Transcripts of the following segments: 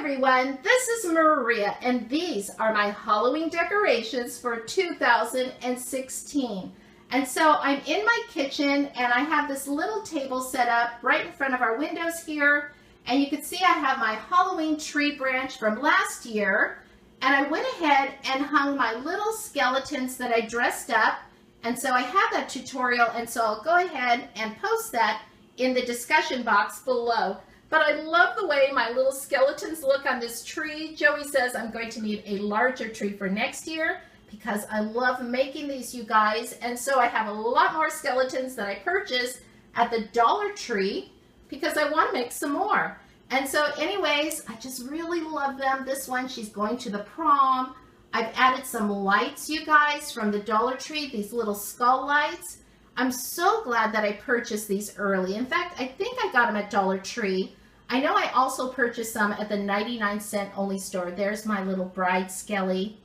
everyone, this is Maria and these are my Halloween decorations for 2016. And so I'm in my kitchen and I have this little table set up right in front of our windows here, and you can see I have my Halloween tree branch from last year, and I went ahead and hung my little skeletons that I dressed up, and so I have that tutorial, and so I'll go ahead and post that in the discussion box below. But I love the way my little skeletons look on this tree. Joey says I'm going to need a larger tree for next year because I love making these, you guys. And so I have a lot more skeletons that I purchased at the Dollar Tree because I want to make some more. And so anyways, I just really love them. This one, she's going to the prom. I've added some lights, you guys, from the Dollar Tree, these little skull lights. I'm so glad that I purchased these early. In fact, I think I got them at Dollar Tree. I know I also purchased some at the 99-cent only store. There's my little bride skelly.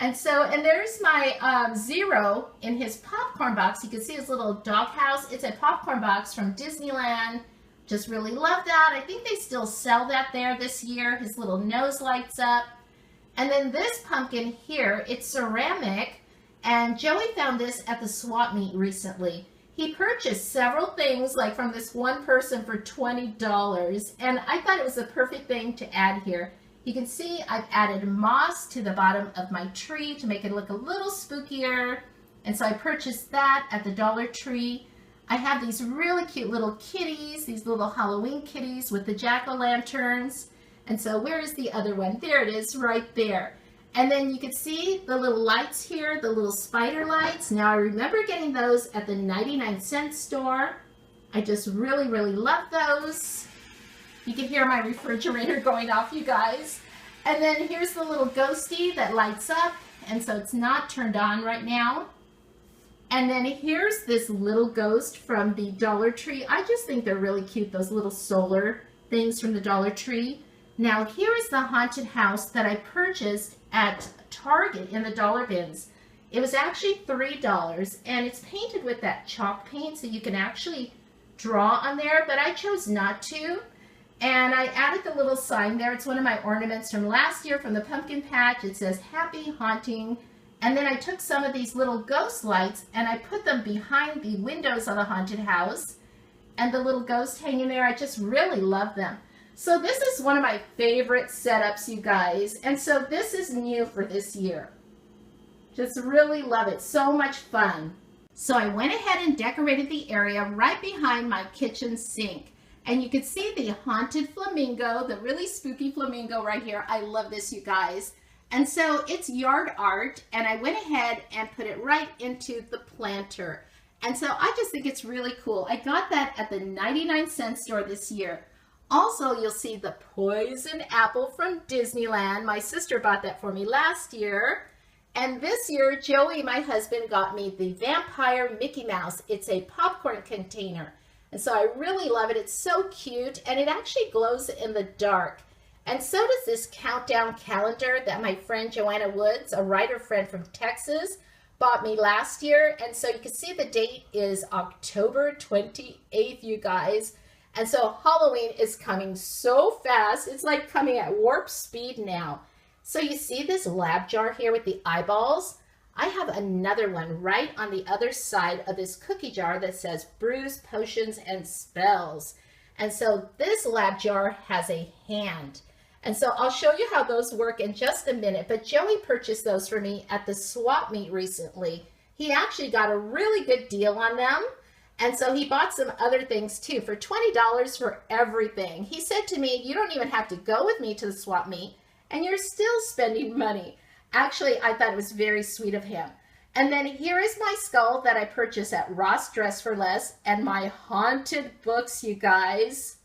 And there's my Zero in his popcorn box. You can see his little doghouse. It's a popcorn box from Disneyland. Just really love that. I think they still sell that there this year. His little nose lights up. And then this pumpkin here, it's ceramic. And Joey found this at the swap meet recently. He purchased several things, like from this one person, for $20. And I thought it was the perfect thing to add here. You can see I've added moss to the bottom of my tree to make it look a little spookier. And so I purchased that at the Dollar Tree. I have these really cute little kitties, these little Halloween kitties with the jack-o'-lanterns. And so where is the other one? There it is, right there. And then you can see the little lights here, the little spider lights. Now I remember getting those at the 99-cent store. I just really, really love those. You can hear my refrigerator going off, you guys. And then here's the little ghosty that lights up. And so it's not turned on right now. And then here's this little ghost from the Dollar Tree. I just think they're really cute, those little solar things from the Dollar Tree. Now here is the haunted house that I purchased at Target in the dollar bins. It was actually $3 and it's painted with that chalk paint so you can actually draw on there, but I chose not to. And I added the little sign there. It's one of my ornaments from last year from the pumpkin patch. It says Happy Haunting. And then I took some of these little ghost lights and I put them behind the windows of the haunted house. And the little ghost hanging there, I just really love them. So this is one of my favorite setups, you guys. And so this is new for this year. Just really love it. So much fun. So I went ahead and decorated the area right behind my kitchen sink. And you can see the haunted flamingo, the really spooky flamingo right here. I love this, you guys. And so it's yard art. And I went ahead and put it right into the planter. And so I just think it's really cool. I got that at the 99-cent store this year. Also, you'll see the poison apple from Disneyland. My sister bought that for me last year. And this year, Joey, my husband, got me the vampire Mickey Mouse. It's a popcorn container. And so I really love it. It's so cute. And it actually glows in the dark. And so does this countdown calendar that my friend Joanna Woods, a writer friend from Texas, bought me last year. And so you can see the date is October 28th, you guys. And so Halloween is coming so fast. It's like coming at warp speed now. So you see this lab jar here with the eyeballs? I have another one right on the other side of this cookie jar that says brews, potions, and spells. And so this lab jar has a hand. And so I'll show you how those work in just a minute. But Joey purchased those for me at the swap meet recently. He actually got a really good deal on them. And so he bought some other things too for $20 for everything. He said to me, you don't even have to go with me to the swap meet and you're still spending money. Actually, I thought it was very sweet of him. And then here is my skull that I purchased at Ross Dress for Less and my haunted books, you guys.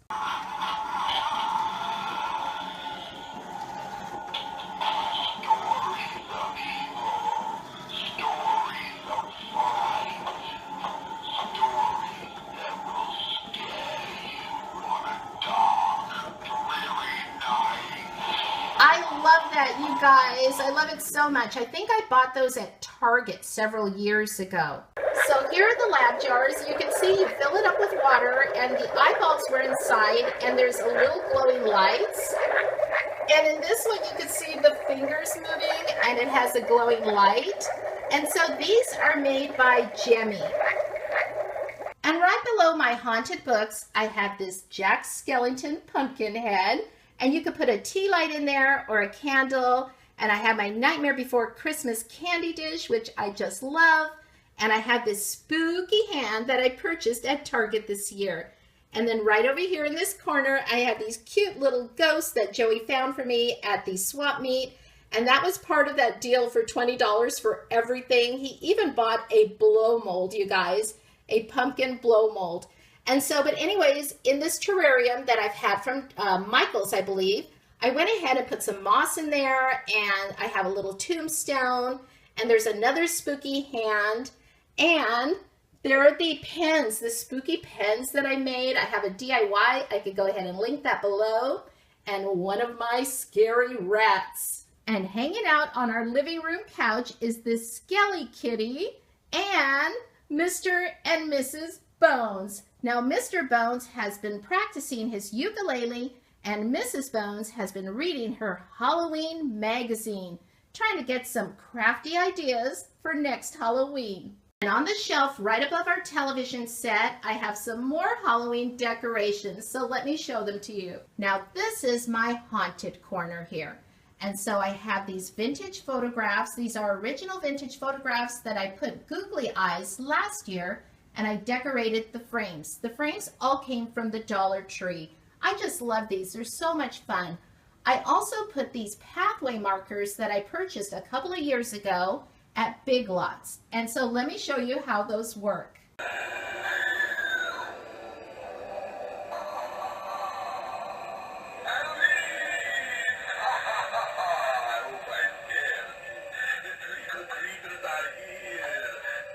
You guys, I love it so much. I think I bought those at Target several years ago. So here are the lab jars. You can see you fill it up with water and the eyeballs were inside and there's a little glowing lights. And in this one, you can see the fingers moving, and it has a glowing light. And so these are made by Jemmy. And right below my haunted books, I have this Jack Skellington pumpkin head. And you could put a tea light in there or a candle. And I have my Nightmare Before Christmas candy dish, which I just love. And I have this spooky hand that I purchased at Target this year. And then right over here in this corner, I have these cute little ghosts that Joey found for me at the swap meet. And that was part of that deal for $20 for everything. He even bought a blow mold, you guys, a pumpkin blow mold. And so, but anyways, in this terrarium that I've had from Michael's, I believe, I went ahead and put some moss in there, and I have a little tombstone, and there's another spooky hand, and there are the pens, the spooky pens that I made. I have a DIY. I could go ahead and link that below, and one of my scary rats. And hanging out on our living room couch is this Skelly kitty and Mr. and Mrs. Bones. Now, Mr. Bones has been practicing his ukulele, and Mrs. Bones has been reading her Halloween magazine, trying to get some crafty ideas for next Halloween. And on the shelf right above our television set, I have some more Halloween decorations, so let me show them to you. Now, this is my haunted corner here. And so I have these vintage photographs. These are original vintage photographs that I put googly eyes last year, and I decorated the frames. The frames all came from the Dollar Tree. I just love these. They're so much fun. I also put these pathway markers that I purchased a couple of years ago at Big Lots. And so let me show you how those work.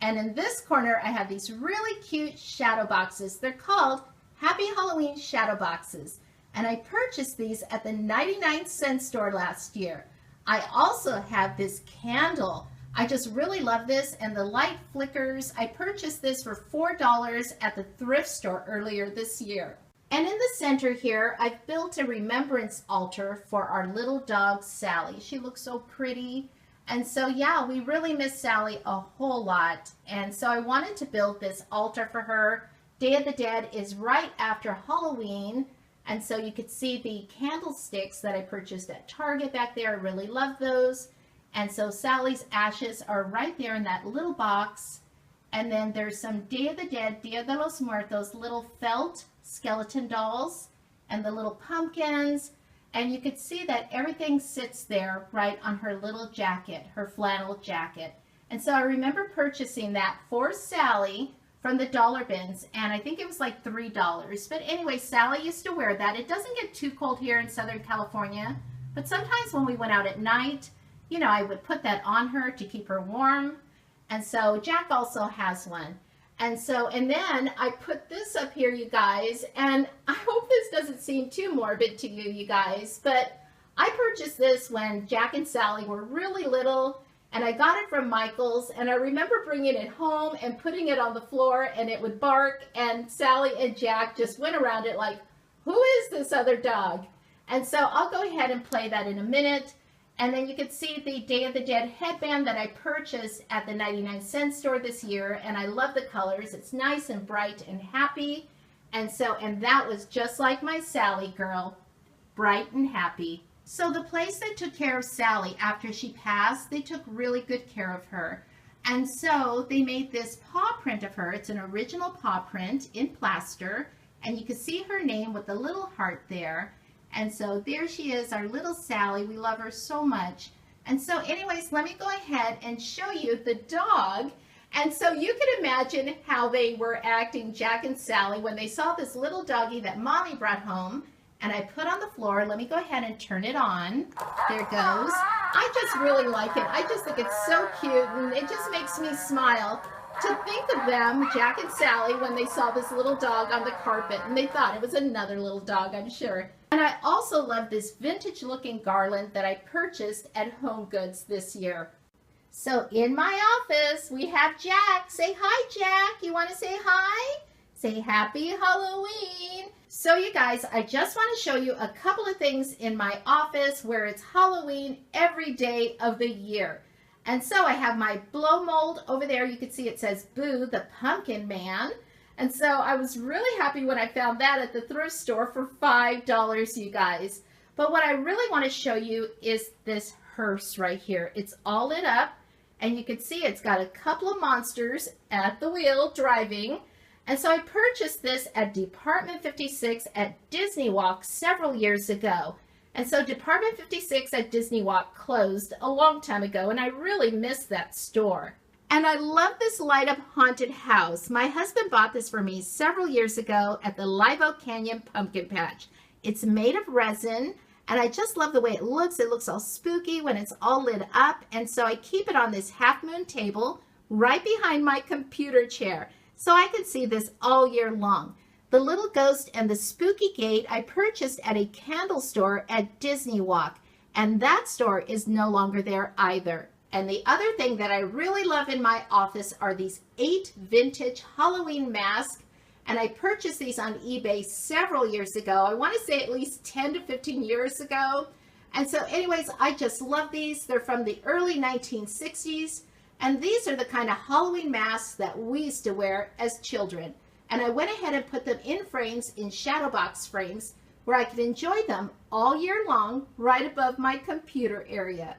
And in this corner, I have these really cute shadow boxes. They're called Happy Halloween shadow boxes. And I purchased these at the 99-cent store last year. I also have this candle. I just really love this, and the light flickers. I purchased this for $4 at the thrift store earlier this year. And in the center here, I've built a remembrance altar for our little dog, Sally. She looks so pretty. And so, yeah, we really miss Sally a whole lot. And so I wanted to build this altar for her. Day of the Dead is right after Halloween. And so you could see the candlesticks that I purchased at Target back there. I really love those. And so Sally's ashes are right there in that little box. And then there's some Day of the Dead, Dia de los Muertos, little felt skeleton dolls and the little pumpkins. And you could see that everything sits there right on her little jacket, her flannel jacket. And so I remember purchasing that for Sally from the dollar bins, and I think it was like $3. But anyway, Sally used to wear that. It doesn't get too cold here in Southern California, but sometimes when we went out at night, you know, I would put that on her to keep her warm. And so Jack also has one. And so, and then I put this up here, you guys, and I hope this doesn't seem too morbid to you, you guys, but I purchased this when Jack and Sally were really little, and I got it from Michael's, and I remember bringing it home and putting it on the floor, and it would bark, and Sally and Jack just went around it like, who is this other dog? And so I'll go ahead and play that in a minute. And then you can see the Day of the Dead headband that I purchased at the 99-cent store this year. And I love the colors. It's nice and bright and happy. And so, and that was just like my Sally girl, bright and happy. So the place that took care of Sally after she passed, they took really good care of her. And so they made this paw print of her. It's an original paw print in plaster. And you can see her name with the little heart there. And so there she is, our little Sally. We love her so much. And so anyways, let me go ahead and show you the dog. And so you can imagine how they were acting, Jack and Sally, when they saw this little doggy that Mommy brought home. And I put on the floor. Let me go ahead and turn it on. There it goes. I just really like it. I just think it's so cute, and it just makes me smile to think of them, Jack and Sally, when they saw this little dog on the carpet, and they thought it was another little dog, I'm sure. And I also love this vintage looking garland that I purchased at Home Goods this year. So in my office, we have Jack. Say hi, Jack. You want to say hi? Say happy Halloween. So you guys, I just want to show you a couple of things in my office where it's Halloween every day of the year. And so I have my blow mold over there. You can see it says Boo the Pumpkin Man. And so I was really happy when I found that at the thrift store for $5, you guys. But what I really want to show you is this hearse right here. It's all lit up, and you can see it's got a couple of monsters at the wheel driving. And so I purchased this at Department 56 at Disney Walk several years ago. And so Department 56 at Disney Walk closed a long time ago, and I really missed that store. And I love this light up haunted house. My husband bought this for me several years ago at the Live Oak Canyon Pumpkin Patch. It's made of resin, and I just love the way it looks. It looks all spooky when it's all lit up. And so I keep it on this half moon table right behind my computer chair, so I can see this all year long. The little ghost and the spooky gate I purchased at a candle store at Disney Walk, and that store is no longer there either. And the other thing that I really love in my office are these 8 vintage Halloween masks, and I purchased these on eBay several years ago. I want to say at least 10 to 15 years ago. And so anyways, I just love these. They're from the early 1960s. And these are the kind of Halloween masks that we used to wear as children. And I went ahead and put them in frames, in shadow box frames, where I could enjoy them all year long right above my computer area.